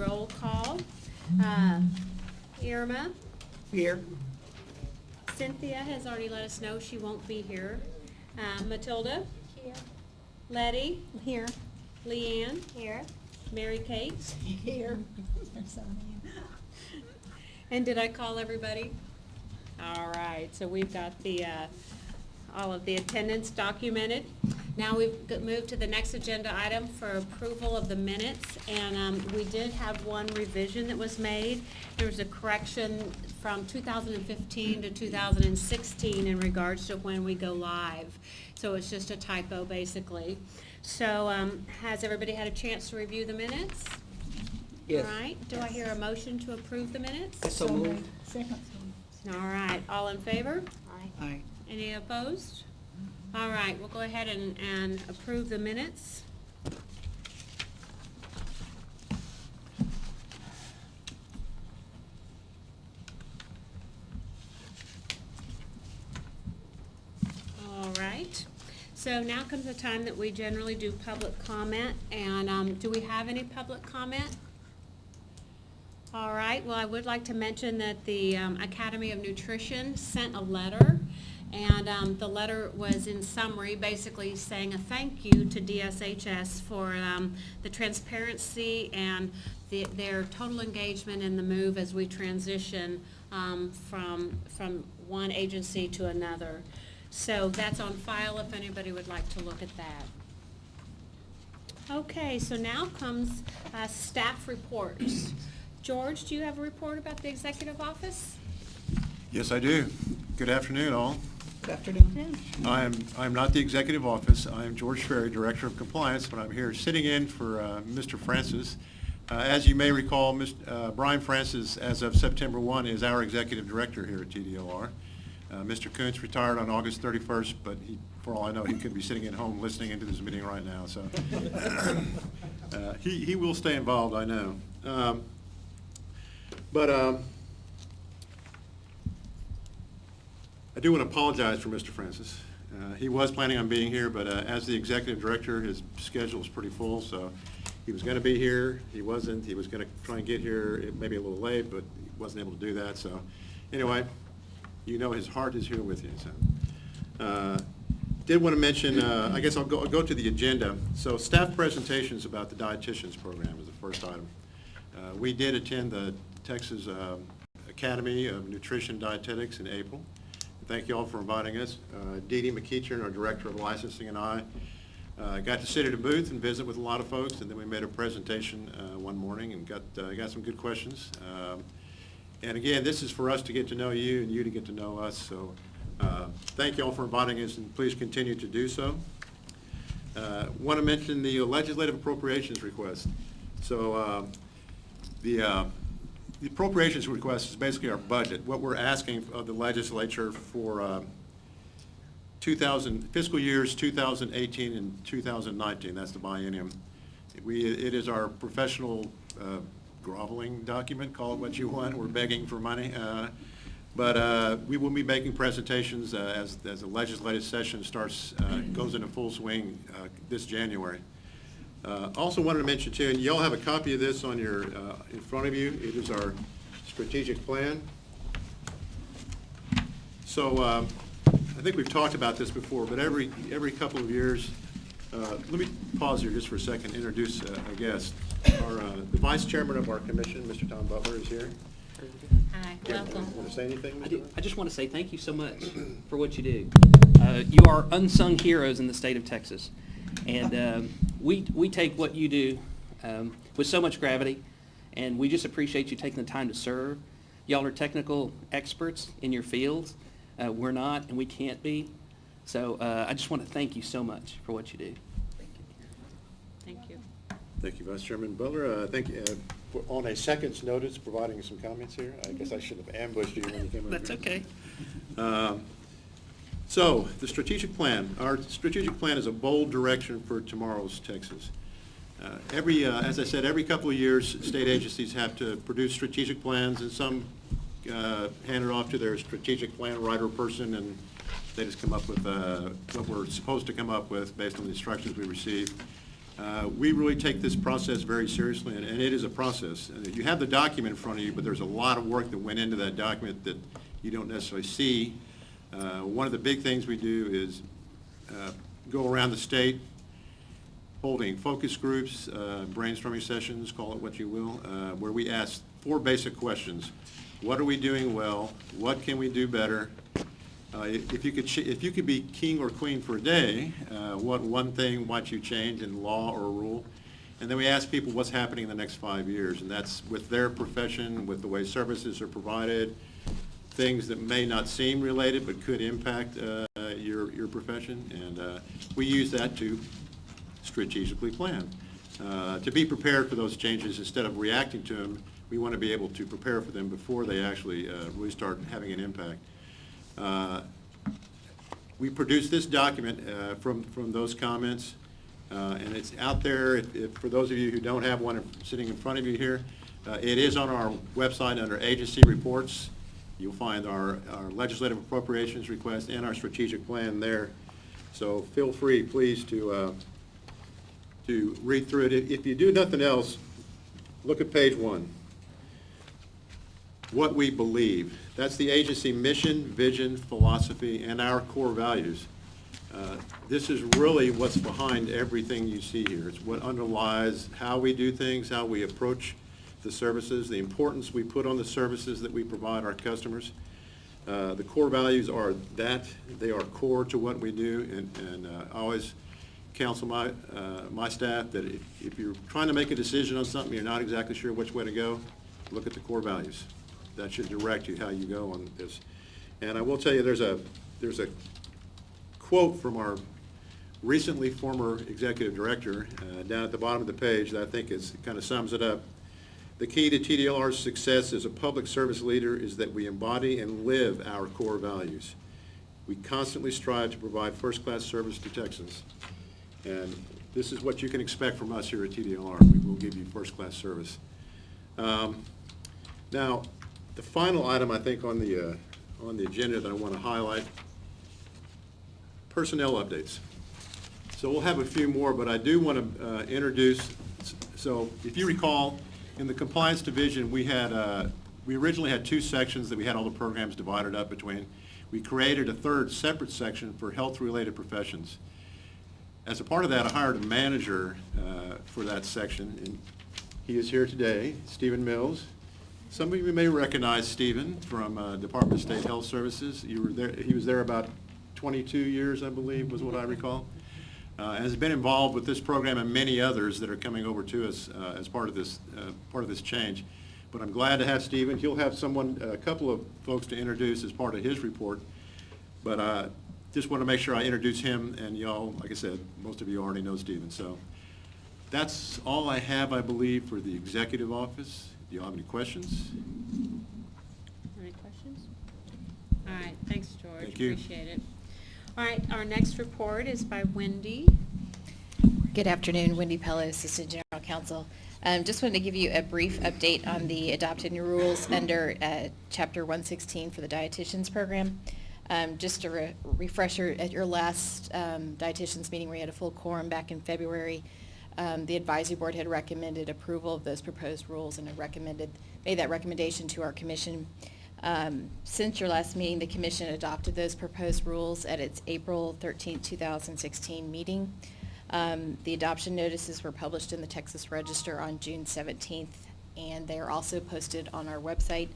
Roll call. Irma. Here. Cynthia has already let us know she won't be here. Matilda. Here. Letty. Here. Leanne. Here. Mary Kate. Here. There's so many. And did I call everybody? All right, so we've got the all of the attendance documented. Now we've moved to the next agenda item for approval of the minutes, and we did have one revision that was made. There was a correction from 2015 to 2016 in regards to when we go live. So it's just a typo, basically. So has everybody had a chance to review the minutes? Yes. All right, do I hear a motion to approve the minutes? So moved. Second. All right, all in favor? Aye. Aye. Any opposed? All right, we'll go ahead and approve the minutes. All right, so now comes the time that we generally do public comment, and do we have any public comment? All right, well, I would like to mention that the Academy of Nutrition sent a letter, and the letter was in summary, basically saying a thank you to DSHS for the transparency and their total engagement in the move as we transition from one agency to another. So that's on file if anybody would like to look at that. Okay, so now comes staff reports. George, do you have a report about the executive office? Yes, I do. Good afternoon, all. Good afternoon. I'm not the executive office. I am George Ferry, Director of Compliance, but I'm here sitting in for Mr. Francis. As you may recall, Brian Francis, as of September 1, is our Executive Director here at TDOR. Mr. Kuntz retired on August 31st, but for all I know, he could be sitting at home listening into this meeting right now. So he will stay involved, I know. I do want to apologize for Mr. Francis. He was planning on being here, but as the executive director, his schedule is pretty full, so he was going to be here. He wasn't. He was going to try and get here maybe a little late, but he wasn't able to do that. So anyway, you know his heart is here with you. So did want to mention, I guess I'll go to the agenda. So staff presentations about the Dietitians program is the first item. We did attend the Texas Academy of Nutrition Dietetics in April. Thank you all for inviting us. Dee Dee McEachern, our Director of Licensing, and I got to sit at a booth and visit with a lot of folks, and then we made a presentation one morning and got some good questions. And again, this is for us to get to know you and you to get to know us. So thank you all for inviting us, and please continue to do so. Want to mention the legislative appropriations request. So the appropriations request is basically our budget. What we're asking of the legislature for fiscal years 2018 and 2019, that's the biennium. It is our professional groveling document, call it what you want. We're begging for money. But we will be making presentations as the legislative session goes into full swing this January. Also wanted to mention too, and you all have a copy of this on your in front of you. It is our strategic plan. So I think we've talked about this before, but every couple of years, let me pause here just for a second, introduce a guest. The Vice Chairman of our commission, Mr. Tom Butler, is here. Hi, welcome. Want to say anything, Mr. I just want to say thank you so much for what you do. You are unsung heroes in the state of Texas. And we take what you do with so much gravity, and we just appreciate you taking the time to serve. Y'all are technical experts in your fields. We're not, and we can't be. So I just want to thank you so much for what you do. Thank you. Thank you, Vice Chairman Butler. On a second's notice, providing some comments here. I guess I should have ambushed you when you came over. That's okay. So, the strategic plan. Our strategic plan is a bold direction for tomorrow's Texas. As I said, every couple of years, state agencies have to produce strategic plans, and some hand it off to their strategic plan writer person, and they just come up with what we're supposed to come up with based on the instructions we receive. We really take this process very seriously, and it is a process. You have the document in front of you, but there's a lot of work that went into that document that you don't necessarily see. One of the big things we do is go around the state holding focus groups, brainstorming sessions, call it what you will, where we ask 4 basic questions. What are we doing well? What can we do better? If you could be king or queen for a day, what one thing might you change in law or rule? And then we ask people what's happening in the next 5 years, and that's with their profession, with the way services are provided, things that may not seem related but could impact your profession, and we use that to strategically plan. To be prepared for those changes instead of reacting to them, we want to be able to prepare for them before they actually really start having an impact. We produced this document from those comments, and it's out there. For those of you who don't have one sitting in front of you here, it is on our website under agency reports. You'll find our legislative appropriations request and our strategic plan there. So feel free, please, to read through it. If you do nothing else, look at page 1. What we believe. That's the agency mission, vision, philosophy, and our core values. This is really what's behind everything you see here. It's what underlies how we do things, how we approach the services, the importance we put on the services that we provide our customers. The core values are that. They are core to what we do, and I always counsel my staff that if you're trying to make a decision on something, you're not exactly sure which way to go, look at the core values. That should direct you how you go on this. And I will tell you, there's a quote from our recently former executive director down at the bottom of the page that I think kind of sums it up. The key to TDLR's success as a public service leader is that we embody and live our core values. We constantly strive to provide first-class service to Texans. And this is what you can expect from us here at TDLR. We will give you first-class service. Now, the final item I think on the agenda that I want to highlight, personnel updates. So we'll have a few more, but I do want to introduce. So if you recall, in the compliance division, we originally had 2 sections that we had all the programs divided up between. We created a third separate section for health-related professions. As a part of that, I hired a manager for that section, and he is here today, Stephen Mills. Some of you may recognize Stephen from Department of State Health Services. You were there. He was there about 22 years, I believe, was what I recall. And has been involved with this program and many others that are coming over to us as part of this change. But I'm glad to have Stephen. He'll have a couple of folks to introduce as part of his report. But I just want to make sure I introduce him, and y'all, like I said, most of you already know Stephen. So that's all I have, I believe, for the executive office. Do you have any questions? Any questions? All right, thanks, George. Thank you. Appreciate it. All right, our next report is by Wendy. Good afternoon, Wendy Pello, Assistant General Counsel. Just wanted to give you a brief update on the adopted new rules under Chapter 116 for the Dietitians program. Just a refresher, at your last Dietitians meeting, we had a full quorum back in February. The advisory board had recommended approval of those proposed rules and had made that recommendation to our commission. Since your last meeting, the commission adopted those proposed rules at its April 13, 2016 meeting. The adoption notices were published in the Texas Register on June 17th, and they are also posted on our website.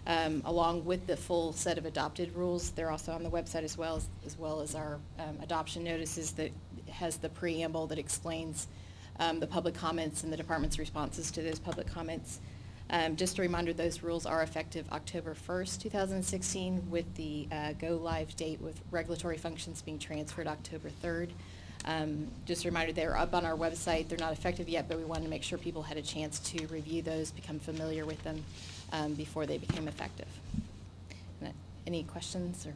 Along with the full set of adopted rules, they're also on the website as well as our adoption notices that has the preamble that explains the public comments and the department's responses to those public comments. Just a reminder, those rules are effective October 1st, 2016, with the go-live date with regulatory functions being transferred October 3rd. Just a reminder, they're up on our website. They're not effective yet, but we wanted to make sure people had a chance to review those, become familiar with them before they became effective. Any questions?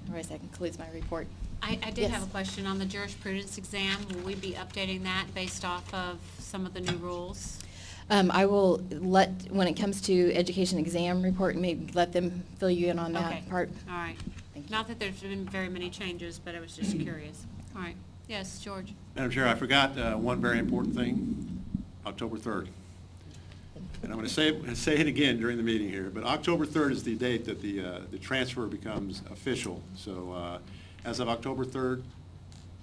Otherwise, that concludes my report. I did Yes. have a question on the jurisprudence exam. Will we be updating that based off of some of the new rules? I will when it comes to education exam report, maybe let them fill you in on that Okay. part. All right. Thank you. Not that there's been very many changes, but I was just curious. All right. Yes, George. Madam Chair, I forgot one very important thing, October 3rd. And I'm going to say it again during the meeting here, but October 3rd is the date that the transfer becomes official. So as of October 3rd,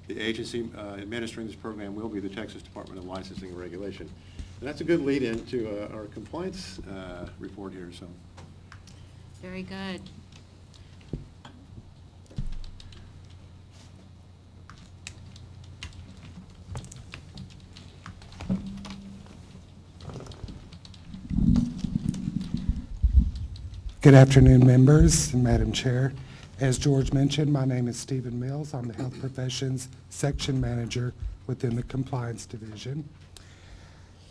the agency administering this program will be the Texas Department of Licensing and Regulation. And that's a good lead-in to our compliance report here. So. Very good. Good afternoon, members and Madam Chair. As George mentioned, my name is Stephen Mills. I'm the Health Professions Section Manager within the Compliance Division.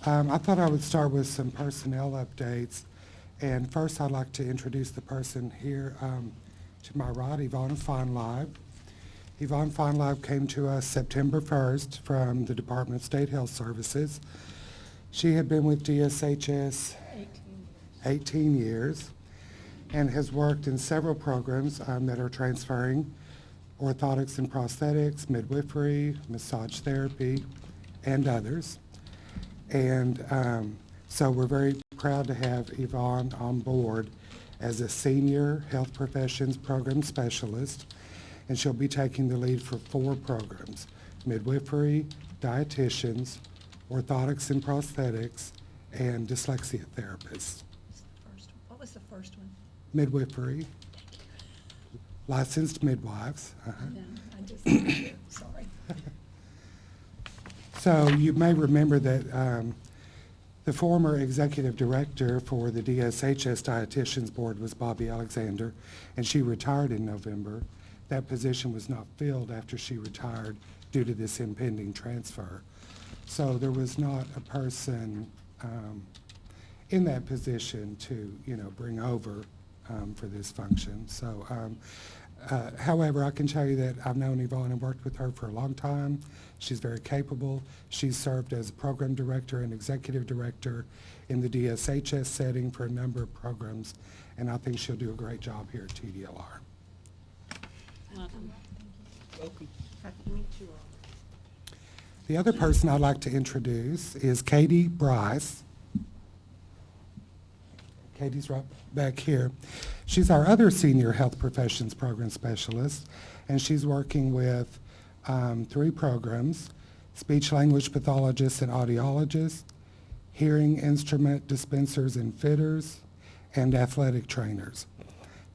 I thought I would start with some personnel updates. And first, I'd like to introduce the person here to my right, Yvonne Feinleib. Yvonne Feinleib came to us September 1st from the Department of State Health Services. She had been with DSHS 18 years. And has worked in several programs that are transferring orthotics and prosthetics, midwifery, massage therapy, and others. And so we're very proud to have Yvonne on board as a senior health professions program specialist, and she'll be taking the lead for 4 programs: midwifery, dietitians, orthotics and prosthetics, and dyslexia therapists. What was the first one? Midwifery, licensed midwives. No, I just, sorry. So you may remember that the former executive director for the DSHS Dietitians Board was Bobby Alexander, and she retired in November. That position was not filled after she retired due to this impending transfer. So there was not a person in that position to, bring over for this function. So, however, I can tell you that I've known Yvonne and worked with her for a long time. She's very capable. She's served as program director and executive director in the DSHS setting for a number of programs, and I think she'll do a great job here at TDLR. Welcome. Welcome. Happy to meet you all. The other person I'd like to introduce is Katie Bryce. Katie's right back here. She's our other senior health professions program specialist, and she's working with 3 programs: speech language pathologists and audiologists, hearing instrument dispensers and fitters, and athletic trainers.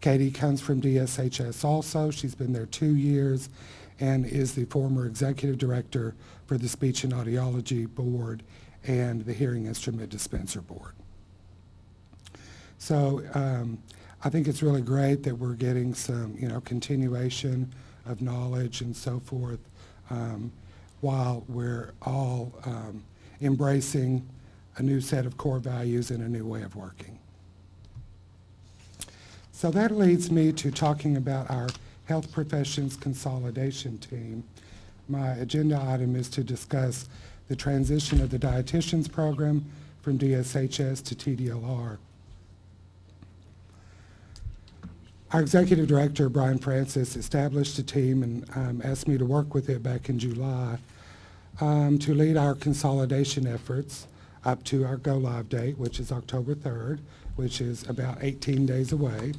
Katie comes from DSHS also. She's been there 2 years and is the former executive director for the Speech and Audiology Board and the Hearing Instrument Dispenser Board. So I think it's really great that we're getting some, continuation of knowledge and so forth while we're all embracing a new set of core values and a new way of working. So that leads me to talking about our health professions consolidation team. My agenda item is to discuss the transition of the dietitians program from DSHS to TDLR. Our executive director, Brian Francis, established a team and asked me to work with it back in July to lead our consolidation efforts up to our go-live date, which is October 3rd, which is about 18 days away.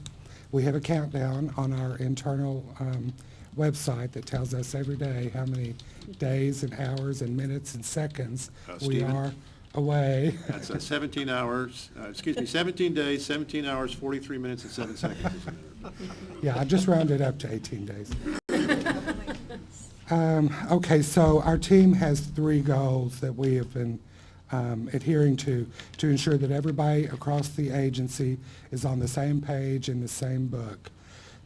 We have a countdown on our internal website that tells us every day how many days and hours and minutes and seconds we Stephen? are away. That's 17 hours, 17 days, 17 hours, 43 minutes, and 7 seconds. Isn't it? Yeah, I just rounded up to 18 days. Okay, so our team has 3 goals that we have been adhering to ensure that everybody across the agency is on the same page in the same book,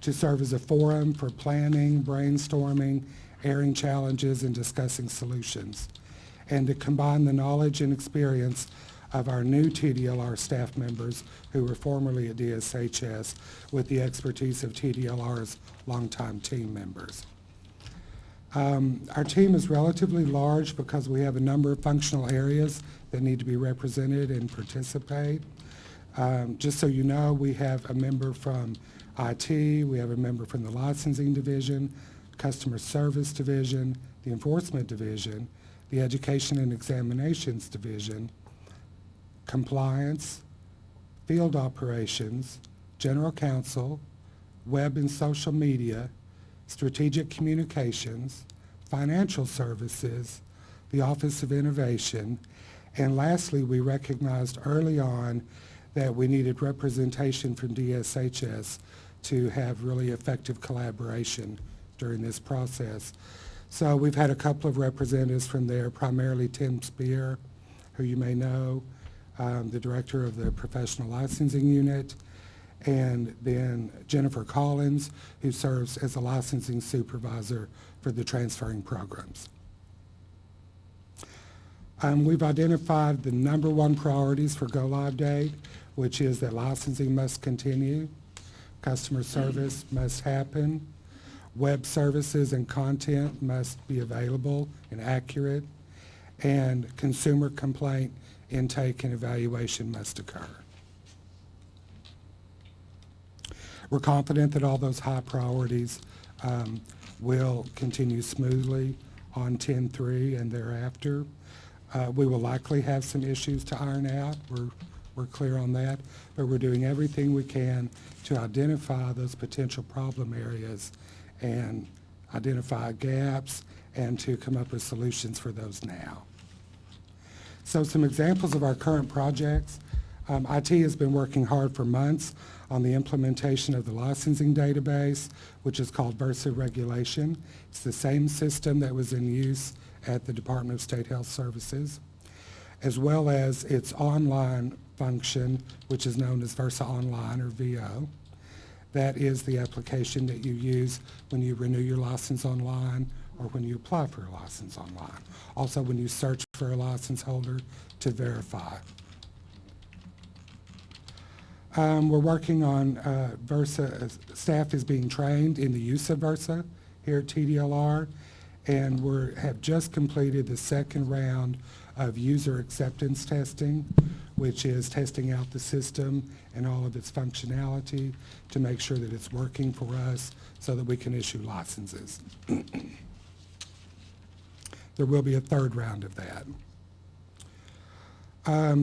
to serve as a forum for planning, brainstorming, airing challenges, and discussing solutions, and to combine the knowledge and experience of our new TDLR staff members who were formerly at DSHS with the expertise of TDLR's longtime team members. Our team is relatively large because we have a number of functional areas that need to be represented and participate. Just so you know, we have a member from IT, we have a member from the licensing division, customer service division, the Enforcement Division, the Education and Examinations Division, Compliance, Field Operations, General Counsel, Web and Social Media, Strategic Communications, Financial Services, the Office of Innovation, and lastly, we recognized early on that we needed representation from DSHS to have really effective collaboration during this process. So we've had a couple of representatives from there, primarily Tim Spear, who you may know, the director of the Professional Licensing Unit, and then Jennifer Collins, who serves as a licensing supervisor for the transferring programs. We've identified the number one priorities for go live date, which is that licensing must continue, customer service must happen, web services and content must be available and accurate, and consumer complaint intake and evaluation must occur. We're confident that all those high priorities will continue smoothly on 10-3 and thereafter. We will likely have some issues to iron out. We're clear on that, but we're doing everything we can to identify those potential problem areas and identify gaps and to come up with solutions for those now. So some examples of our current projects. IT has been working hard for months on the implementation of the licensing database, which is called Versa Regulation. It's the same system that was in use at the Department of State Health Services, as well as its online function, which is known as Versa Online, or VO. That is the application that you use when you renew your license online or when you apply for a license online. Also, when you search for a license holder to verify. We're working on Versa. Staff is being trained in the use of Versa here at TDLR, and we have just completed the second round of user acceptance testing, which is testing out the system and all of its functionality to make sure that it's working for us so that we can issue licenses. There will be a third round of that.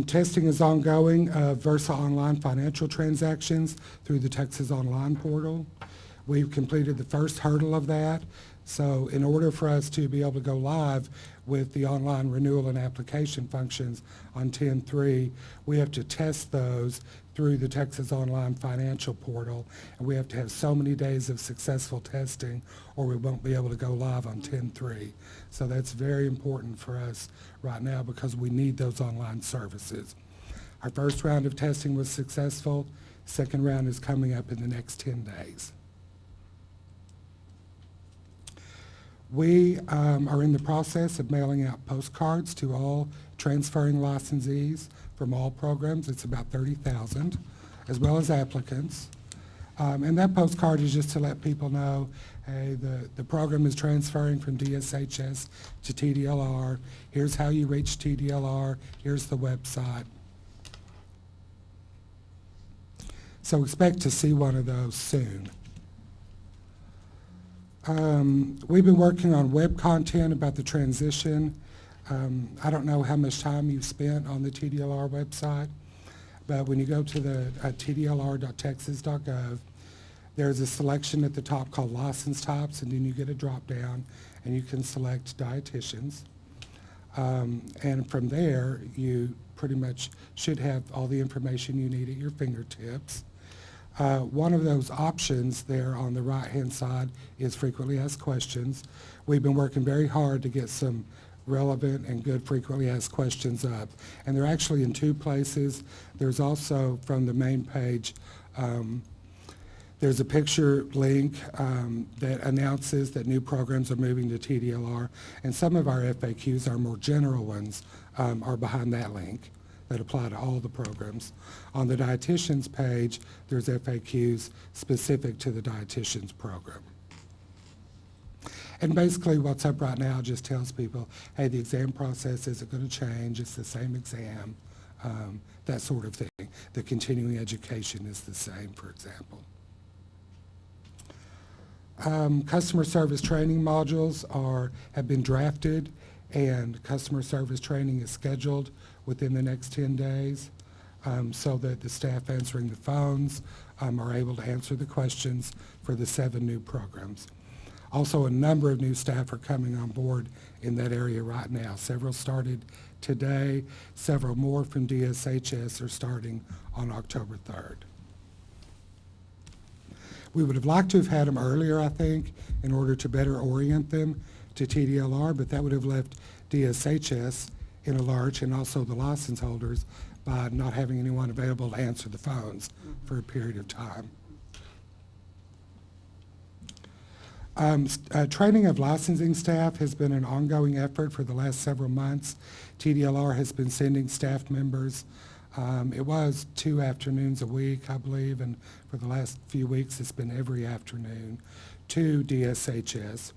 Testing is ongoing of Versa Online financial transactions through the Texas Online portal. We've completed the first hurdle of that. So in order for us to be able to go live with the online renewal and application functions on 10-3, we have to test those through the Texas Online financial portal, and we have to have so many days of successful testing or we won't be able to go live on 10-3. So that's very important for us right now because we need those online services. Our first round of testing was successful. Second round is coming up in the next 10 days. We are in the process of mailing out postcards to all transferring licensees from all programs. It's about 30,000, as well as applicants. And that postcard is just to let people know, hey, the program is transferring from DSHS to TDLR. Here's how you reach TDLR. Here's the website. So expect to see one of those soon. We've been working on web content about the transition. I don't know how much time you've spent on the TDLR website, but when you go to the tdlr.texas.gov, there's a selection at the top called license types, and then you get a drop down and you can select dietitians. And from there, you pretty much should have all the information you need at your fingertips. One of those options there on the right-hand side is frequently asked questions. We've been working very hard to get some relevant and good frequently asked questions up. And they're actually in two places. There's also from the main page, there's a picture link that announces that new programs are moving to TDLR. And some of our FAQs, our more general ones, are behind that link that apply to all the programs. On the dietitians page, there's FAQs specific to the dietitians program. And basically what's up right now just tells people, hey, the exam process isn't going to change, it's the same exam, that sort of thing. The continuing education is the same, for example. Customer service training modules have been drafted, and customer service training is scheduled within the next 10 days so that the staff answering the phones are able to answer the questions for the 7 new programs. Also, a number of new staff are coming on board in that area right now. Several started today. Several more from DSHS are starting on October 3rd. We would have liked to have had them earlier, I think, in order to better orient them to TDLR, but that would have left DSHS in a lurch, and also the license holders, by not having anyone available to answer the phones for a period of time. Training of licensing staff has been an ongoing effort for the last several months. TDLR has been sending staff members. It was 2 afternoons a week, I believe, and for the last few weeks it's been every afternoon to DSHS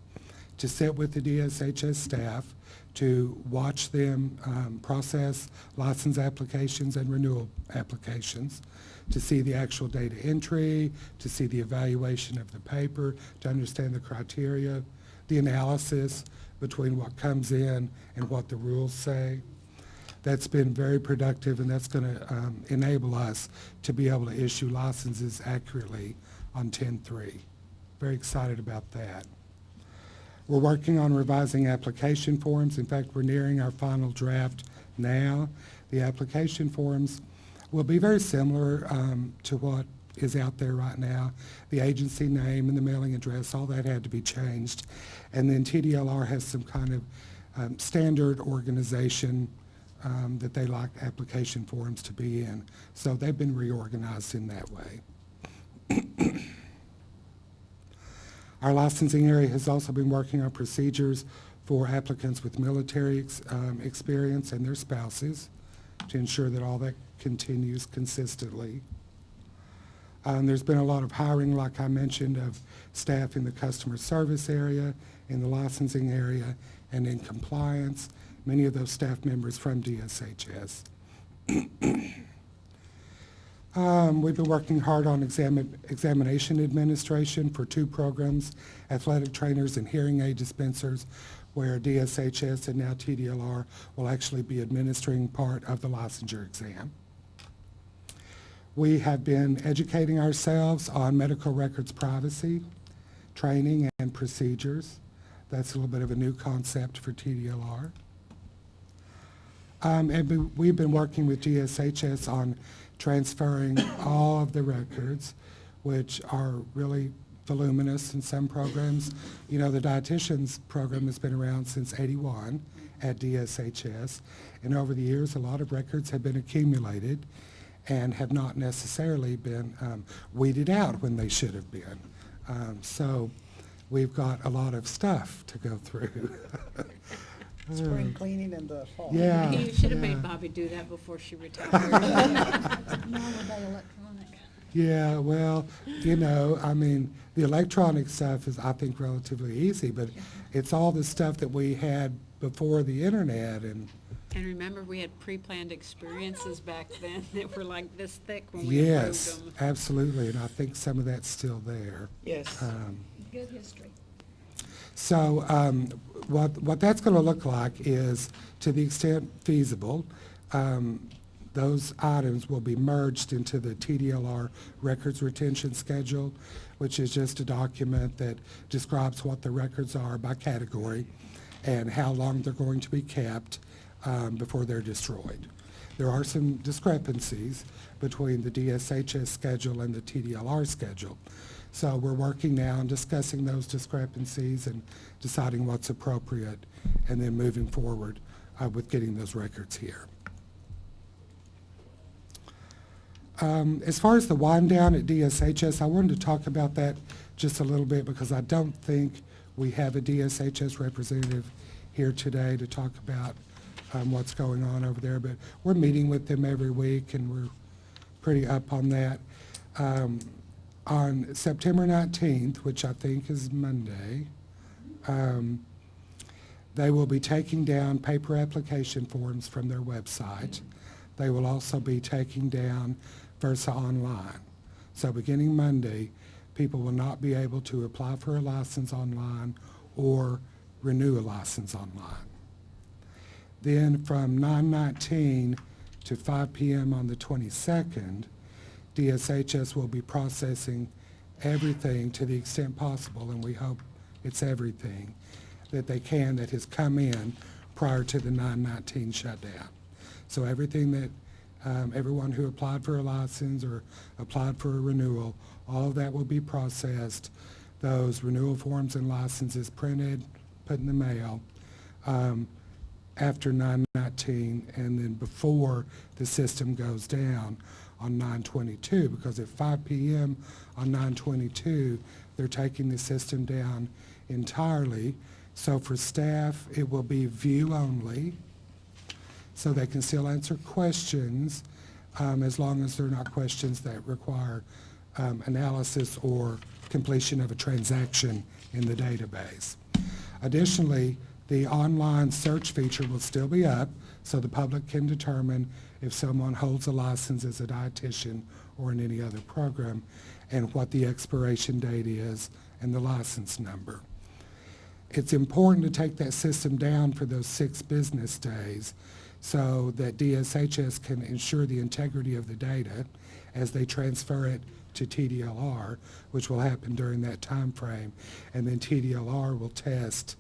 to sit with the DSHS staff, to watch them process license applications and renewal applications, to see the actual data entry, to see the evaluation of the paper, to understand the criteria, the analysis between what comes in and what the rules say. That's been very productive, and that's going to enable us to be able to issue licenses accurately on 10-3. Very excited about that. We're working on revising application forms. In fact, we're nearing our final draft now. The application forms will be very similar to what is out there right now. The agency name and the mailing address, all that had to be changed. And then TDLR has some kind of standard organization that they like application forms to be in. So they've been reorganized in that way. Our licensing area has also been working on procedures for applicants with military experience and their spouses to ensure that all that continues consistently. There's been a lot of hiring, like I mentioned, of staff in the customer service area, in the licensing area, and in compliance. Many of those staff members from DSHS. We've been working hard on examination administration for 2 programs, athletic trainers and hearing aid dispensers, where DSHS and now TDLR will actually be administering part of the licensure exam. We have been educating ourselves on medical records privacy, training, and procedures. That's a little bit of a new concept for TDLR. And we've been working with DSHS on transferring all of the records, which are really voluminous in some programs. You know, the Dietitians program has been around since '81 at DSHS, and over the years a lot of records have been accumulated and have not necessarily been weeded out when they should have been. So we've got a lot of stuff to go through. Spring cleaning in the fall. Yeah. You should have yeah. made Bobby do that before she retired. Nowadays electronic. Yeah, well, you know, I mean, the electronic stuff is, I think, relatively easy, but it's all the stuff that we had before the internet, and And remember, we had pre-planned experiences back then that were like this thick when we yes, approved them. absolutely, and I think some of that's still there. Yes. Good history. So what that's going to look like is, to the extent feasible, those items will be merged into the TDLR records retention schedule, which is just a document that describes what the records are by category and how long they're going to be kept before they're destroyed. There are some discrepancies between the DSHS schedule and the TDLR schedule. So we're working now on discussing those discrepancies and deciding what's appropriate, and then moving forward with getting those records here. As far as the wind down at DSHS, I wanted to talk about that just a little bit because I don't think we have a DSHS representative here today to talk about what's going on over there, but we're meeting with them every week and we're pretty up on that. On September 19th, which I think is Monday, they will be taking down paper application forms from their website. They will also be taking down Versa Online. So beginning Monday, people will not be able to apply for a license online or renew a license online. Then from 9/19 to 5 p.m. on the 22nd, DSHS will be processing everything to the extent possible, and we hope it's everything that they can that has come in prior to the 9/19 shutdown. So everything that everyone who applied for a license or applied for a renewal, all of that will be processed. Those renewal forms and licenses printed, put in the mail after 9/19, and then before the system goes down on 9/22, because at 5 p.m. on 9/22, they're taking the system down entirely. So for staff, it will be view only, so they can still answer questions as long as they're not questions that require analysis or completion of a transaction in the database. Additionally, the online search feature will still be up, so the public can determine if someone holds a license as a dietitian or in any other program, and what the expiration date is and the license number. It's important to take that system down for those 6 business days so that DSHS can ensure the integrity of the data as they transfer it to TDLR, which will happen during that time frame, and then TDLR will test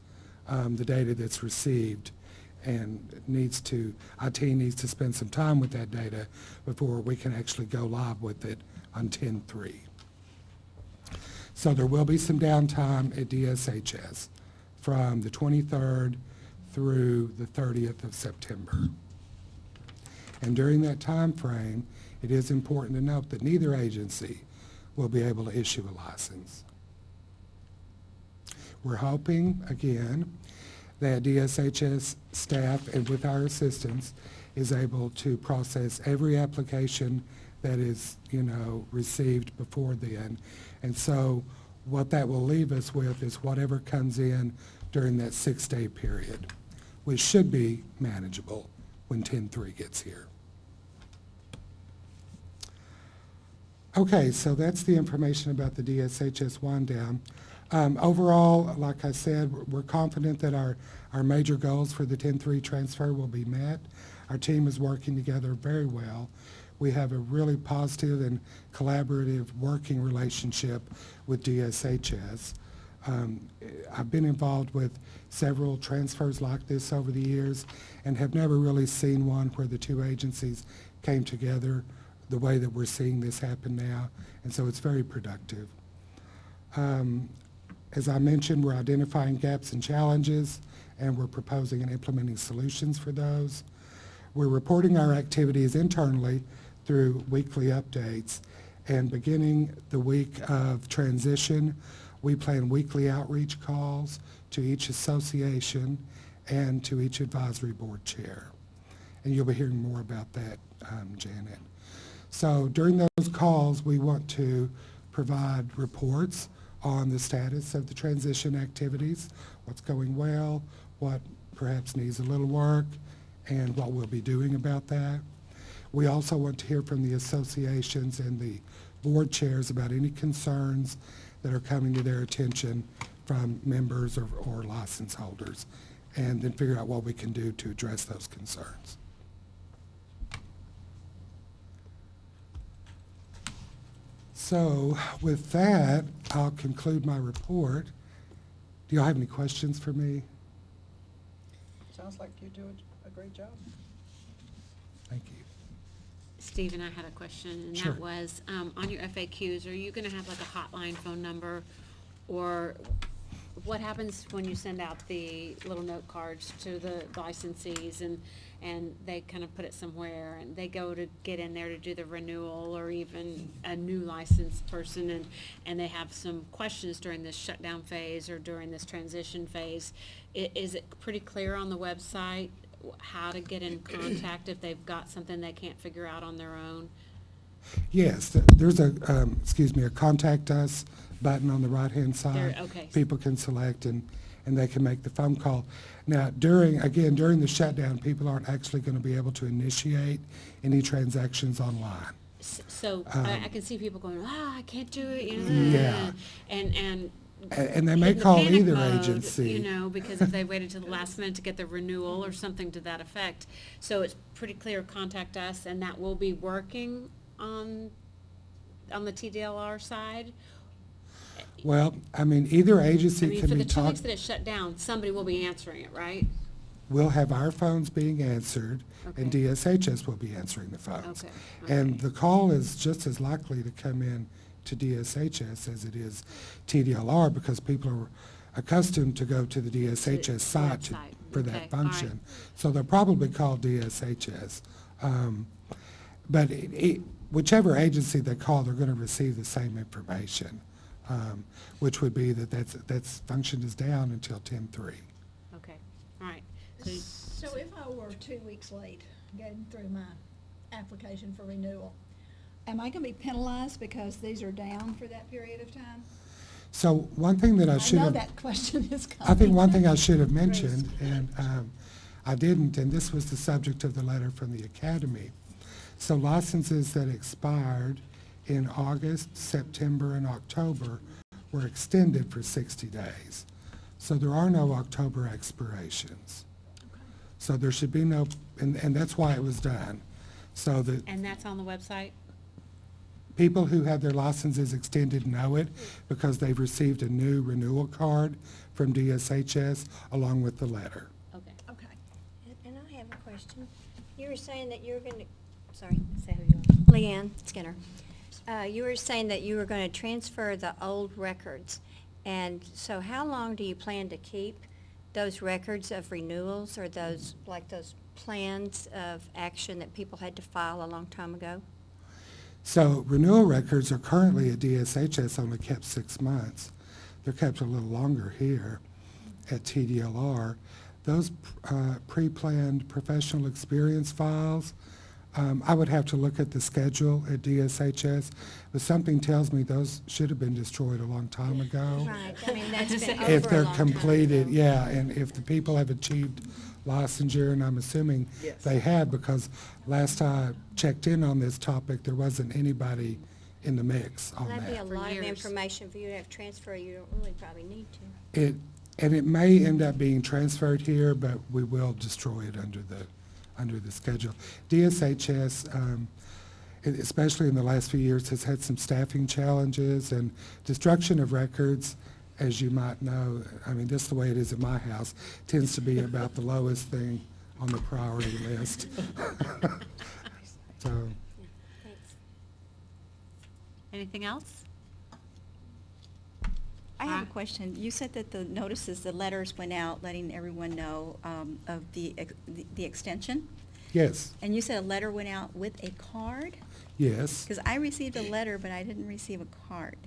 the data that's received, and IT needs to spend some time with that data before we can actually go live with it on 10/3. So there will be some downtime at DSHS from the 23rd through the 30th of September. And during that time frame, it is important to note that neither agency will be able to issue a license. We're hoping, again, that DSHS staff, and with our assistance, is able to process every application that is, received before then. And so what that will leave us with is whatever comes in during that 6-day period, which should be manageable when 10/3 gets here. Okay, so that's the information about the DSHS wind down. Overall, like I said, we're confident that our major goals for the 10/3 transfer will be met. Our team is working together very well. We have a really positive and collaborative working relationship with DSHS. I've been involved with several transfers like this over the years and have never really seen one where the two agencies came together the way that we're seeing this happen now, and so it's very productive. As I mentioned, we're identifying gaps and challenges, and we're proposing and implementing solutions for those. We're reporting our activities internally through weekly updates, and beginning the week of transition, we plan weekly outreach calls to each association and to each advisory board chair. And you'll be hearing more about that, Janet. So during those calls, we want to provide reports on the status of the transition activities, what's going well, what perhaps needs a little work, and what we'll be doing about that. We also want to hear from the associations and the board chairs about any concerns that are coming to their attention from members or license holders, and then figure out what we can do to address those concerns. So with that, I'll conclude my report. Do y'all have any questions for me? Sounds like you do a great job. Thank you. Stephen, I had a question, and Sure. that was, on your FAQs, are you gonna have like a hotline phone number? Or what happens when you send out the little note cards to the licensees and they kind of put it somewhere and they go to get in there to do the renewal, or even a new licensed person, and they have some questions during this shutdown phase or during this transition phase? Is it pretty clear on the website how to get in contact if they've got something they can't figure out on their own? Yes, there's a contact us button on the right-hand side. Okay. People can select and they can make the phone call. Now, during the shutdown, people aren't actually going to be able to initiate any transactions online. So I can see people going, I can't do it, Yeah. and And they may in the call panic either mode, agency. because if they waited to the last minute to get the renewal or something to that effect. So it's pretty clear, contact us, and that will be working on the TDLR side. Well, I mean, either I agency mean, can for be the 2 weeks talked. that it's shut down, somebody will be answering it, right? We'll have our phones being answered, and Okay. DSHS will be answering the phones. Okay, And okay. the call is just as likely to come in to DSHS as it is TDLR, because people are accustomed to go to the DSHS site website. for Okay, that all right. function. So they'll probably call DSHS. But whichever agency they call, they're going to receive the same information, which would be that's function is down until 10/3. Okay, all right. So if I were 2 weeks late getting through my application for renewal, am I gonna be penalized because these are down for that period of time? So one thing that I should know have. that question is coming. I think one thing I should have mentioned, and I didn't, and this was the subject of the letter from the academy. So licenses that expired in August, September, and October were extended for 60 days. So there are no October expirations. So there should be no, and that's why it was done. So that And that's on the website? people who have their licenses extended know it because they've received a new renewal card from DSHS along with the letter. Okay. Okay. And I have a question. You were saying that you were going to, sorry, Say who you are. Leanne Skinner. You were saying that you were going to transfer the old records. And so how long do you plan to keep those records of renewals or those, like those plans of action that people had to file a long time ago? So renewal records are currently at DSHS only kept 6 months. They're kept a little longer here at TDLR. Those pre-planned professional experience files, I would have to look at the schedule at DSHS, but something tells me those should have been destroyed a long time ago. Right, I mean, that's been If over If a they're long time completed, ago. yeah, and if the people have achieved licensure, and I'm assuming they have, because last I checked in on this topic, there wasn't anybody in the mix on Well, that'd be a that. For lot of years. information for you to have transfer. You don't really probably need to. And it may end up being transferred here, but we will destroy it under the schedule. DSHS, especially in the last few years, has had some staffing challenges, and destruction of records, as you might know, I mean, this is the way it is at my house, tends to be about the lowest thing on the priority list. So, Thanks. Anything else? I have Hi. a question. You said that the notices, the letters went out letting everyone know of the extension? yes, And you said a letter went out with a card? yes, Because I received a letter, but I didn't receive a card.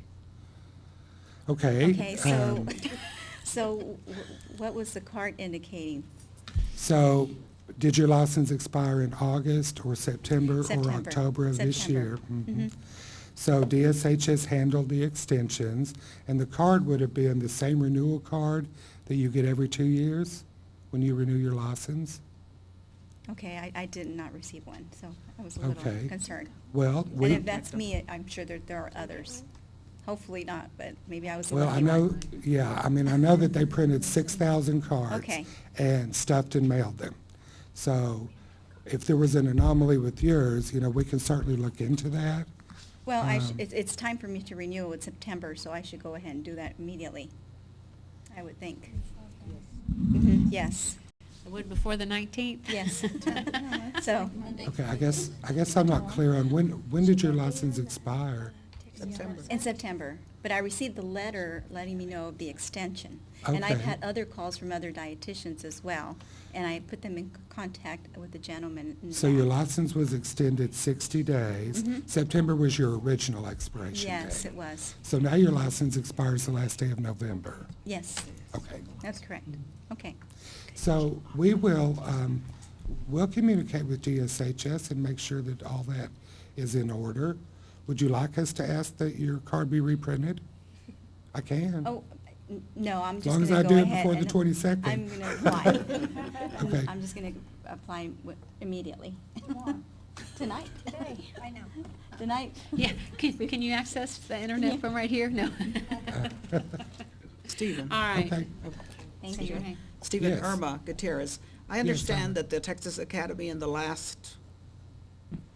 okay. Okay, so, so what was the card indicating? So, did your license expire in August or September or September. October of this year? September. Mhm. So DSHS handled the extensions, and the card would have been the same renewal card that you get every 2 years when you renew your license? Okay, I did not receive one, so I was a little Okay. concerned. Well, And we, if that's me, I'm sure that there are others. Hopefully not, but maybe I was the well, lucky I know, one. yeah, I mean, I know that they printed 6,000 cards. Okay. And stuffed and mailed them. So if there was an anomaly with yours, we can certainly look into that. Well, it's time for me to renew in September, so I should go ahead and do that immediately, I would think. Yes, I would before the 19th? yes. So, Okay, I guess I'm not clear on when did your license expire? September. in September, but I received the letter letting me know of the extension. And I've Okay. had other calls from other dietitians as well, and I put them in contact with the gentleman. in So your that. license was extended 60 days. Mhm. September was your original expiration date. Yes, it was. So now your license expires the last day of November. Yes, Okay. that's correct. Okay. So we'll communicate with DSHS and make sure that all that is in order. Would you like us to ask that your card be reprinted? I can. Oh, no, I'm As just long as going I to do go it ahead. before the and 22nd. I'm going to apply. Okay. I'm just going to apply immediately. Tonight. Today, I know. Tonight. Yeah, can you access the internet from right here? No. Stephen. All right. Okay. Thank Say you. your name. Stephen Yes. Irma Gutierrez. I Yes, understand Donna. that the Texas Academy in the last,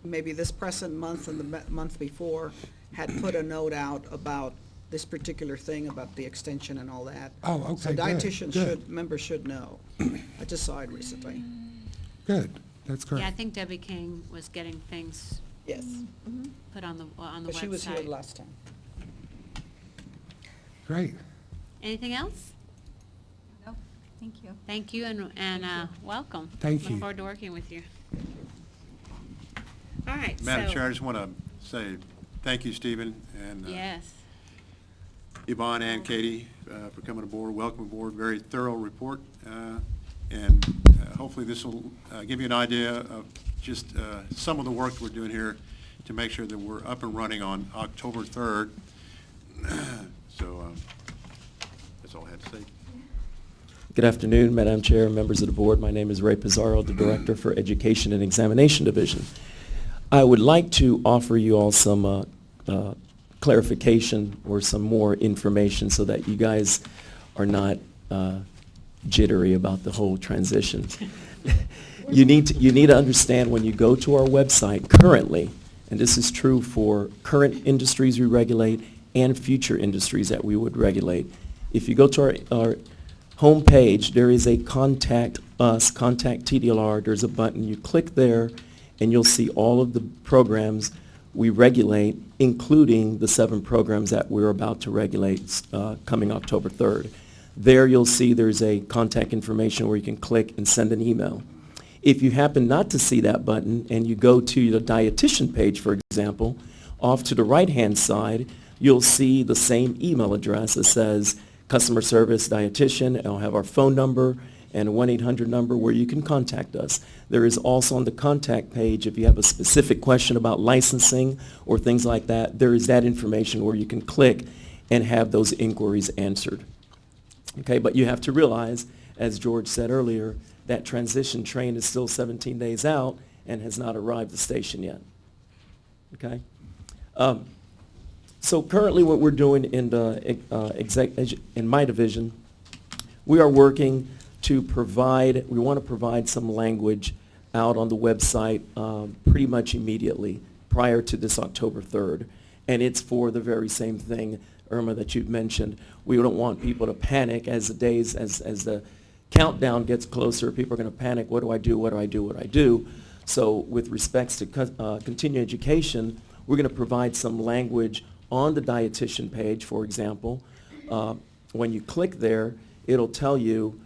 maybe this present month and the month before, had put a note out about this particular thing, about the extension and all that. Oh, okay, So good, dietitians good. members should know. I just saw it recently. Good, that's Yeah, I correct. think Debbie King was getting things Yes. put on the website. But she was here last time. Great. Anything else? No, thank you. Thank you and welcome. Thank you. Look forward to working with you. All right, Madam so- Chair, I just want to say thank you, Stephen, and Yes. Yvonne and Katie for coming aboard. Welcome aboard. Very thorough report. And hopefully this will give you an idea of just some of the work we're doing here to make sure that we're up and running on October 3rd. So that's all I had to say. Good afternoon, Madam Chair, members of the board. My name is Ray Pizarro, the Director for Education and Examination Division. I would like to offer you all some clarification or some more information so that you guys are not jittery about the whole transition. You need to understand when you go to our website currently, and this is true for current industries we regulate and future industries that we would regulate. If you go to our home page, there is a Contact Us, Contact TDLR. There's a button. You click there, and you'll see all of the programs we regulate, including the 7 programs that we're about to regulate coming October 3rd. There you'll see there's a contact information where you can click and send an email. If you happen not to see that button and you go to the dietitian page, for example, off to the right-hand side, you'll see the same email address that says customer service dietitian. It'll have our phone number and a 1-800 number where you can contact us. There is also on the contact page, if you have a specific question about licensing or things like that, there is that information where you can click and have those inquiries answered. Okay, but you have to realize, as George said earlier, that transition train is still 17 days out and has not arrived at the station yet. Okay? So currently what we're doing in in my division, we are working to provide, we want to provide some language out on the website pretty much immediately prior to this October 3rd. And it's for the very same thing, Irma, that you've mentioned. We don't want people to panic as the days, as the countdown gets closer. People are going to panic, what do I do, what do I do, what do I do? So with respects to continuing education, we're going to provide some language on the dietitian page, for example. When you click there, it'll tell you,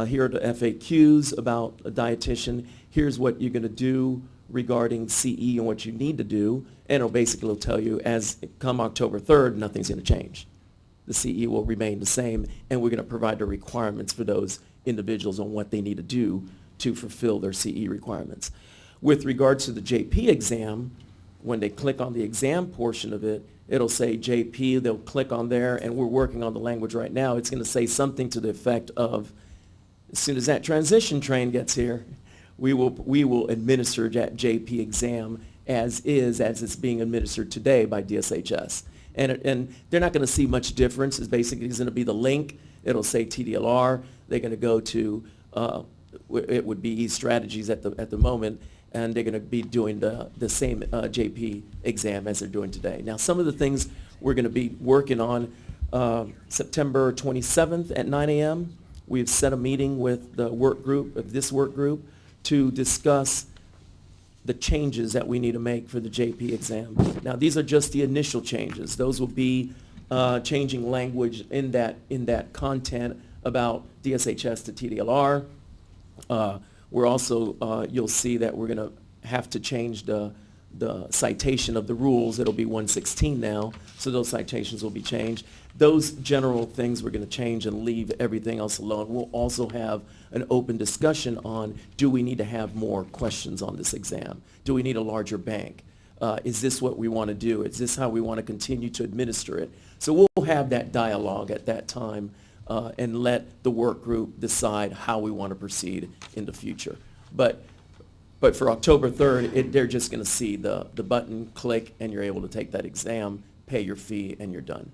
here are the FAQs about a dietitian. Here's what you're going to do regarding CE and what you need to do. And it'll basically tell you, as come October 3rd, nothing's going to change. The CE will remain the same, and we're going to provide the requirements for those individuals on what they need to do to fulfill their CE requirements. With regards to the JP exam, when they click on the exam portion of it, it'll say JP, they'll click on there, and we're working on the language right now. It's going to say something to the effect of, as soon as that transition train gets here, we will administer that JP exam as it's being administered today by DSHS. And they're not going to see much difference. It's basically going to be the link. It'll say TDLR. They're going to go to, it would be strategies at the moment, and they're going to be doing the same JP exam as they're doing today. Now, some of the things we're going to be working on, September 27th at 9 a.m., we've set a meeting with the work group, this work group, to discuss the changes that we need to make for the JP exam. Now, these are just the initial changes. Those will be changing language in that content about DSHS to TDLR. We're also, you'll see that we're going to have to change the citation of the rules. It'll be 116 now, so those citations will be changed. Those general things we're going to change and leave everything else alone. We'll also have an open discussion on, do we need to have more questions on this exam? Do we need a larger bank? Is this what we want to do? Is this how we want to continue to administer it? So we'll have that dialogue at that time and let the work group decide how we want to proceed in the future. But But for October 3rd, they're just going to see the button, click, and you're able to take that exam, pay your fee, and you're done.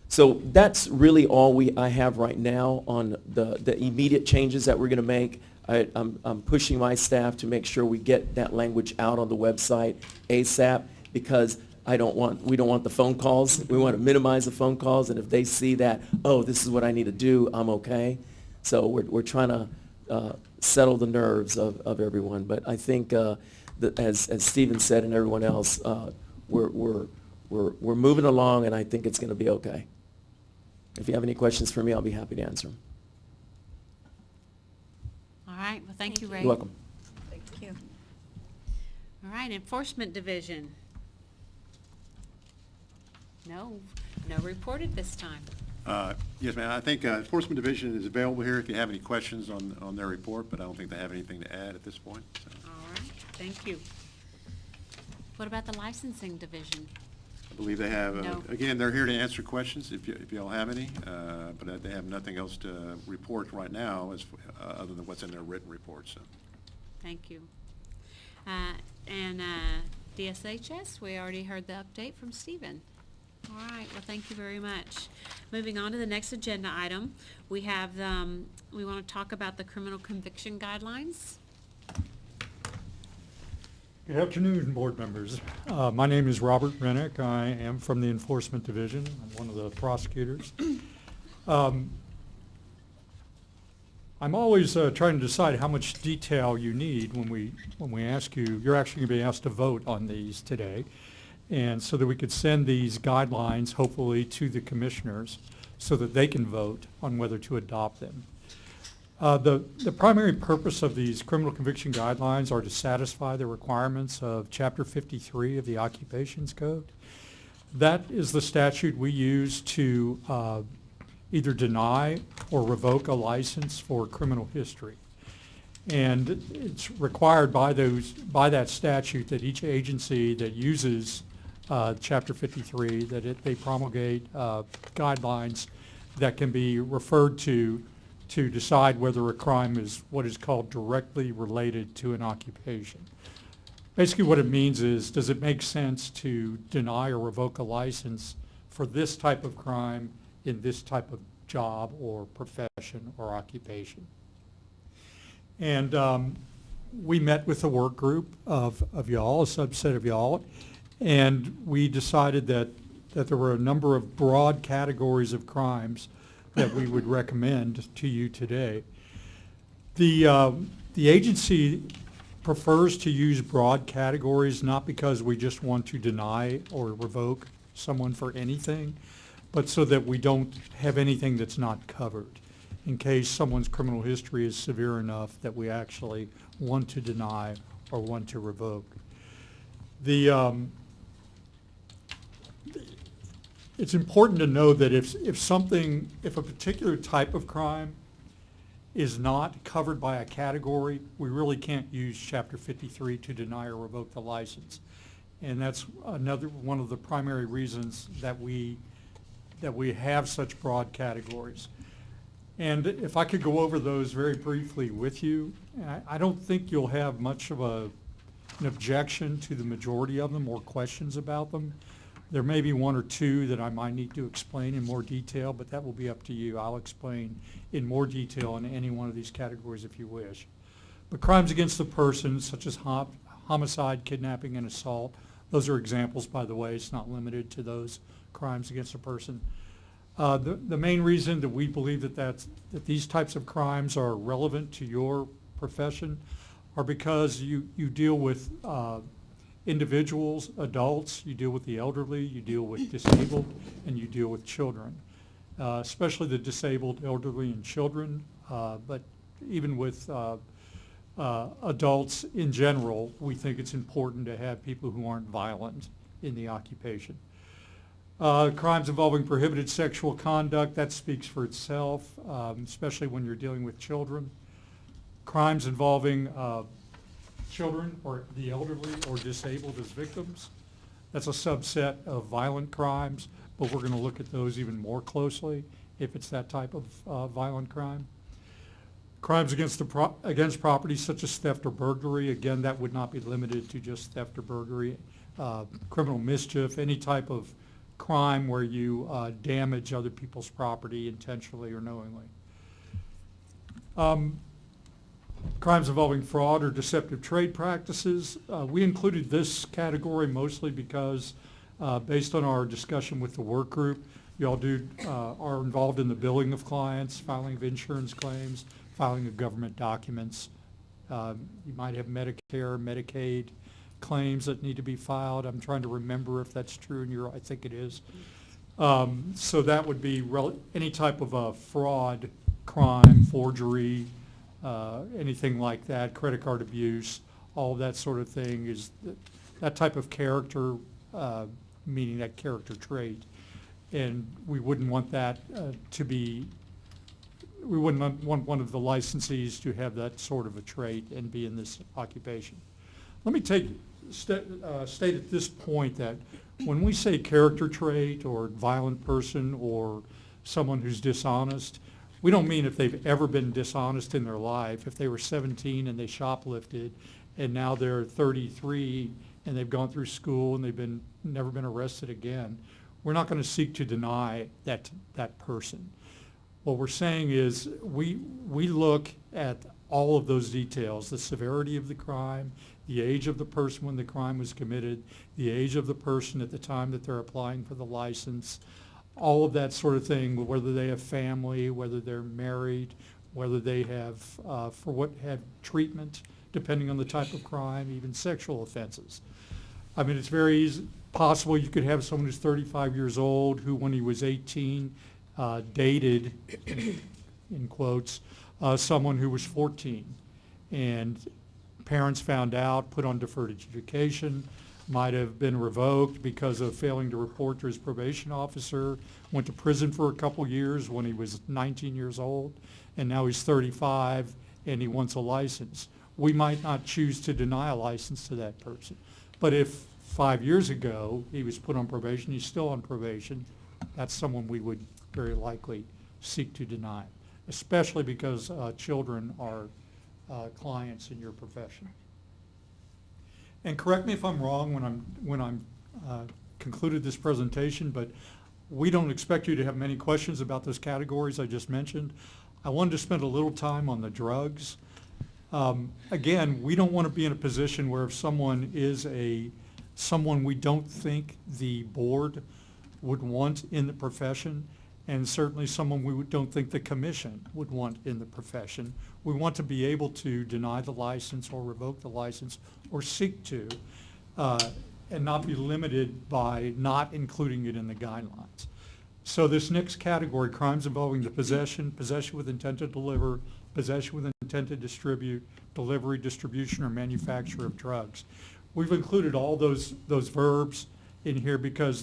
So that's really all I have right now on the immediate changes that we're going to make. I'm pushing my staff to make sure we get that language out on the website ASAP, because we don't want the phone calls. We want to minimize the phone calls, and if they see that, oh, this is what I need to do, I'm okay. So we're trying to settle the nerves of everyone. But I think that as Stephen said and everyone else, we're moving along, and I think it's going to be okay. If you have any questions for me, I'll be happy to answer them. All right, well, thank you, Ray. You're welcome. Thank you. All right, Enforcement Division. No report at this time. Yes, ma'am. I think Enforcement Division is available here if you have any questions on their report, but I don't think they have anything to add at this point. So. All right, thank you. What about the Licensing Division? I believe they have, No. again, they're here to answer questions if y'all have any, but they have nothing else to report right now other than what's in their written report. So. Thank you. And DSHS, we already heard the update from Stephen. All right, well, thank you very much. Moving on to the next agenda item, we have, we want to talk about the criminal conviction guidelines. Good afternoon, board members. My name is Robert Rennick. I am from the Enforcement Division. I'm one of the prosecutors. I'm always trying to decide how much detail you need when we ask you. You're actually going to be asked to vote on these today, and so that we could send these guidelines, hopefully, to the commissioners so that they can vote on whether to adopt them. The primary purpose of these criminal conviction guidelines are to satisfy the requirements of Chapter 53 of the Occupations Code. That is the statute we use to either deny or revoke a license for criminal history. And it's required by that statute that each agency that uses Chapter 53, that they promulgate guidelines that can be referred to decide whether a crime is what is called directly related to an occupation. Basically what it means is, does it make sense to deny or revoke a license for this type of crime in this type of job or profession or occupation? And we met with a work group of y'all, a subset of y'all, and we decided that there were a number of broad categories of crimes that we would recommend to you today. The agency prefers to use broad categories, not because we just want to deny or revoke someone for anything, but so that we don't have anything that's not covered in case someone's criminal history is severe enough that we actually want to deny or want to revoke. It's important to know that if a particular type of crime is not covered by a category, we really can't use Chapter 53 to deny or revoke the license. And that's another one of the primary reasons that we have such broad categories. And if I could go over those very briefly with you, I don't think you'll have much of an objection to the majority of them or questions about them. There may be one or two that I might need to explain in more detail, but that will be up to you. I'll explain in more detail in any one of these categories if you wish. But crimes against the person, such as homicide, kidnapping, and assault, those are examples, by the way. It's not limited to those crimes against a person. The main reason that we believe that these types of crimes are relevant to your profession are because you deal with individuals, adults, you deal with the elderly, you deal with disabled, and you deal with children, especially the disabled, elderly, and children, but even with adults in general, we think it's important to have people who aren't violent in the occupation. Crimes involving prohibited sexual conduct, that speaks for itself, especially when you're dealing with children. Crimes involving children or the elderly or disabled as victims. That's a subset of violent crimes, but we're going to look at those even more closely if it's that type of violent crime. Crimes against property such as theft or burglary, again, that would not be limited to just theft or burglary. Criminal mischief, any type of crime where you damage other people's property intentionally or knowingly. Crimes involving fraud or deceptive trade practices. We included this category mostly because based on our discussion with the work group, you all are involved in the billing of clients, filing of insurance claims, filing of government documents. You might have Medicare, Medicaid claims that need to be filed. I'm trying to remember if that's true, and I think it is. So that would be any type of fraud, crime, forgery, anything like that, credit card abuse, all of that sort of thing is that type of character, meaning that character trait. And we wouldn't want that we wouldn't want one of the licensees to have that sort of a trait and be in this occupation. Let me state at this point that when we say character trait or violent person or someone who's dishonest, we don't mean if they've ever been dishonest in their life. If they were 17 and they shoplifted and now they're 33 and they've gone through school and they've never been arrested again, we're not going to seek to deny that person. What we're saying is we look at all of those details, the severity of the crime, the age of the person when the crime was committed, the age of the person at the time that they're applying for the license, all of that sort of thing, whether they have family, whether they're married, whether they have have treatment, depending on the type of crime, even sexual offenses. I mean, it's very possible you could have someone who's 35 years old who, when he was 18, dated, in quotes, someone who was 14. And parents found out, put on deferred education, might have been revoked because of failing to report to his probation officer, went to prison for a couple years when he was 19 years old, and now he's 35 and he wants a license. We might not choose to deny a license to that person. But if 5 years ago he was put on probation, he's still on probation, that's someone we would very likely seek to deny, especially because children are clients in your profession. And correct me if I'm wrong when I'm concluded this presentation, but we don't expect you to have many questions about those categories I just mentioned. I wanted to spend a little time on the drugs. Again, we don't want to be in a position where if someone is someone we don't think the board would want in the profession, and certainly someone we don't think the commission would want in the profession. We want to be able to deny the license or revoke the license or seek to, and not be limited by not including it in the guidelines. So this next category, crimes involving the possession with intent to deliver, possession with intent to distribute, delivery, distribution, or manufacture of drugs. We've included all those verbs in here because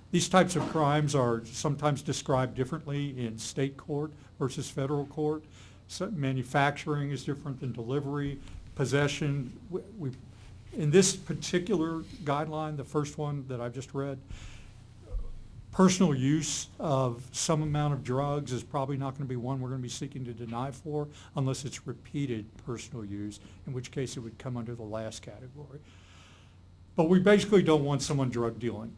these types of crimes are sometimes described differently in state court versus federal court. So manufacturing is different than delivery. Possession, in this particular guideline, the first one that I've just read, personal use of some amount of drugs is probably not going to be one we're going to be seeking to deny for unless it's repeated personal use, in which case it would come under the last category. But we basically don't want someone drug dealing.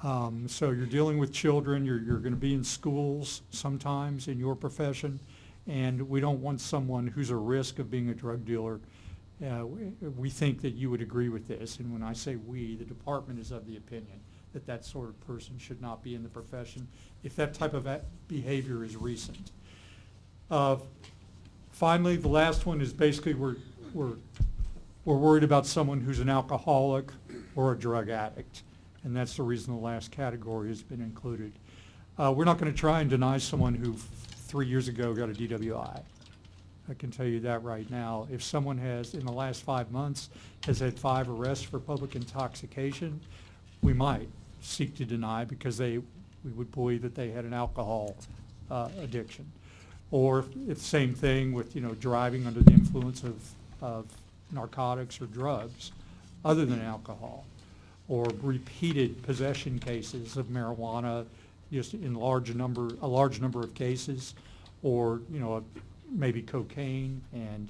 So you're dealing with children, you're going to be in schools sometimes in your profession, and we don't want someone who's a risk of being a drug dealer. We think that you would agree with this, and when I say we, the department is of the opinion that that sort of person should not be in the profession if that type of behavior is recent. Finally, the last one is basically we're worried about someone who's an alcoholic or a drug addict. And that's the reason the last category has been included. We're not going to try and deny someone who 3 years ago got a DWI. I can tell you that right now. If someone has, in the last 5 months, has had 5 arrests for public intoxication, we might seek to deny because we would believe that they had an alcohol addiction. Or if same thing with driving under the influence of narcotics or drugs other than alcohol, or repeated possession cases of marijuana just in a large number of cases, or maybe cocaine, and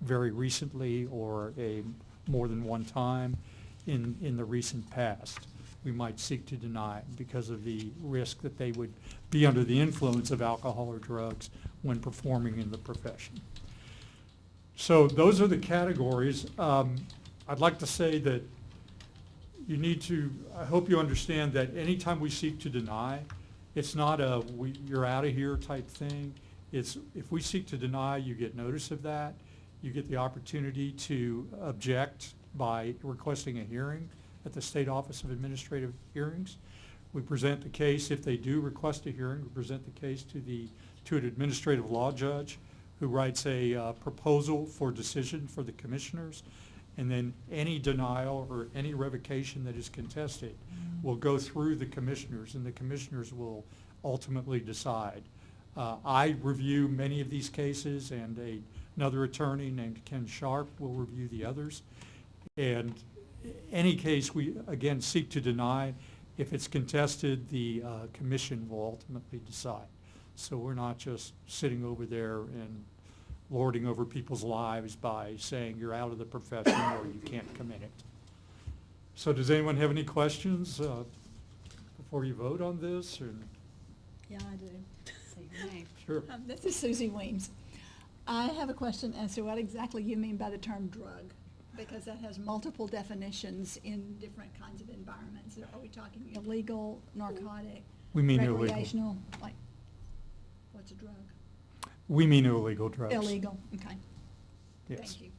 very recently or more than one time in the recent past, we might seek to deny because of the risk that they would be under the influence of alcohol or drugs when performing in the profession. So those are the categories. I'd like to say that you need to, I hope you understand that anytime we seek to deny, it's not a you're out of here type thing. It's if we seek to deny, you get notice of that. You get the opportunity to object by requesting a hearing at the State Office of Administrative Hearings. We present the case, if they do request a hearing, we present the case to an administrative law judge who writes a proposal for decision for the commissioners, and then any denial or any revocation that is contested will go through the commissioners, and the commissioners will ultimately decide. I review many of these cases, and another attorney named Ken Sharp will review the others. And any case we, again, seek to deny, if it's contested, the commission will ultimately decide. So we're not just sitting over there and lording over people's lives by saying you're out of the profession or you can't come in it. So does anyone have any questions before you vote on this? Or? Yeah, I do. Sure. This is Susie Weems. I have a question as to what exactly you mean by the term drug, because that has multiple definitions in different kinds of environments. Are we talking illegal, narcotic, We mean illegal. recreational? Like, what's a drug? We mean illegal drugs. Illegal, okay. Yes. Thank you.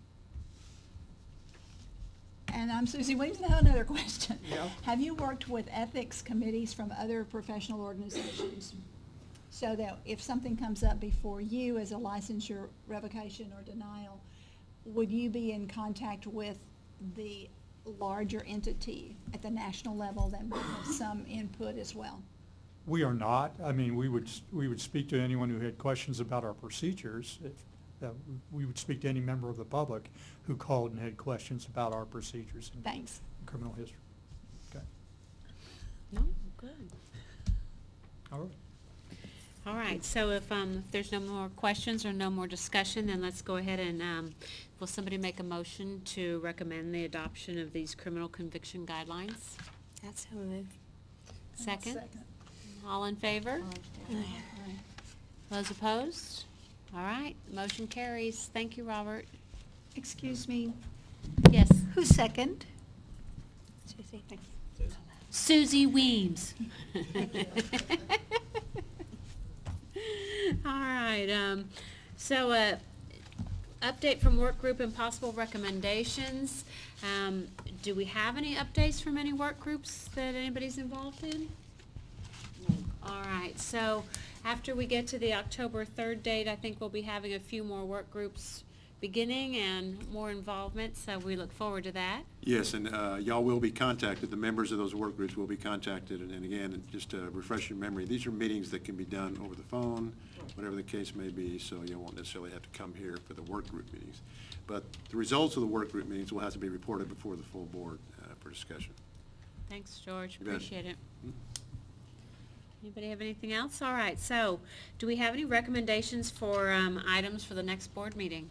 And I'm Susie Weems, and I have another question. Yeah. Have you worked with ethics committees from other professional organizations so that if something comes up before you as a licensure revocation or denial, would you be in contact with the larger entity at the national level that would have some input as well? We are not. I mean, we would speak to anyone who had questions about our procedures. We would speak to any member of the public who called and had questions about our procedures and Thanks. criminal history. Okay. No, good. All right. All right, so if there's no more questions or no more discussion, then let's go ahead and, will somebody make a motion to recommend the adoption of these criminal conviction guidelines? That's so moved. Second? Second. All in favor? Those opposed? All right, motion carries. Thank you, Robert. Excuse me, Yes. who's second? Susie? Susie Weems. All right, so, update from work group and possible recommendations. Do we have any updates from any work groups that anybody's involved in? All right, so after we get to the October 3rd date, I think we'll be having a few more work groups beginning and more involvement, so we look forward to that. Yes, and y'all will be contacted, the members of those work groups will be contacted, and again, just to refresh your memory, these are meetings that can be done over the phone, whatever the case may be, so you won't necessarily have to come here for the work group meetings. But the results of the work group meetings will have to be reported before the full board for discussion. Thanks, George, You bet. appreciate it. Anybody have anything else? All right, so do we have any recommendations for items for the next board meeting?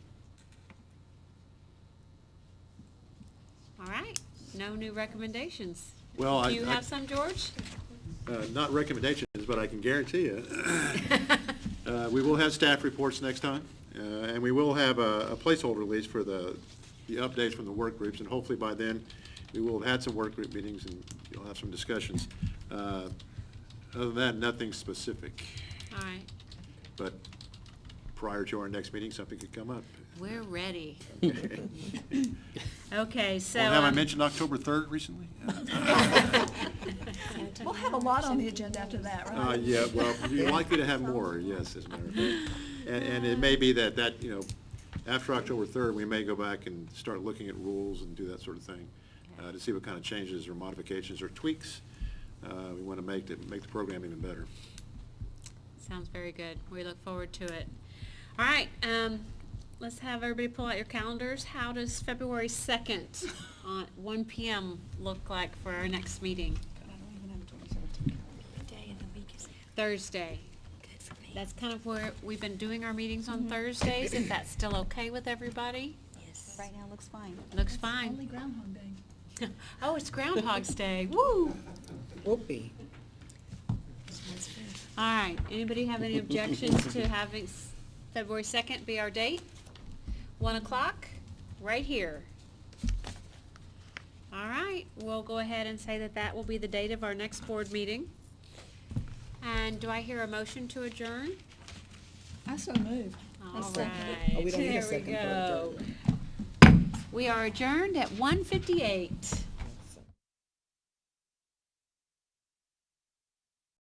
All right, no new recommendations. Well, Do you have some, George? Not recommendations, but I can guarantee you, we will have staff reports next time, and we will have a placeholder release for the updates from the work groups, and hopefully by then, we will have had some work group meetings and you'll have some discussions. Other than that, nothing specific, All right, but prior to our next meeting, something could come up. we're ready. Okay, so. Well, have I mentioned October 3rd recently? We'll have a lot on the agenda after that, right? Yeah, well, you're likely to have more, yes, as a matter of fact. And it may be that, after October 3rd, we may go back and start looking at rules and do that sort of thing, to see what kind of changes or modifications or tweaks we want to make to make the program even better. Sounds very good. We look forward to it. All right, let's have everybody pull out your calendars. How does February 2nd at 1 p.m. look like for our next meeting? What day of the week is it? Thursday. Good for me. that's kind of where we've been doing our meetings on Thursdays, if that's still okay with everybody. Yes. Right now, looks fine. Looks Only fine. Groundhog Day. Oh, it's Groundhog's Day, woo! Whoopee. All right, anybody have any objections to having February 2nd be our date? 1 o'clock, right here. All right, we'll go ahead and say that that will be the date of our next board meeting. And do I hear a motion to adjourn? I so moved. All second right, Oh, we don't need a there we second for go. We are adjourned at 1:58.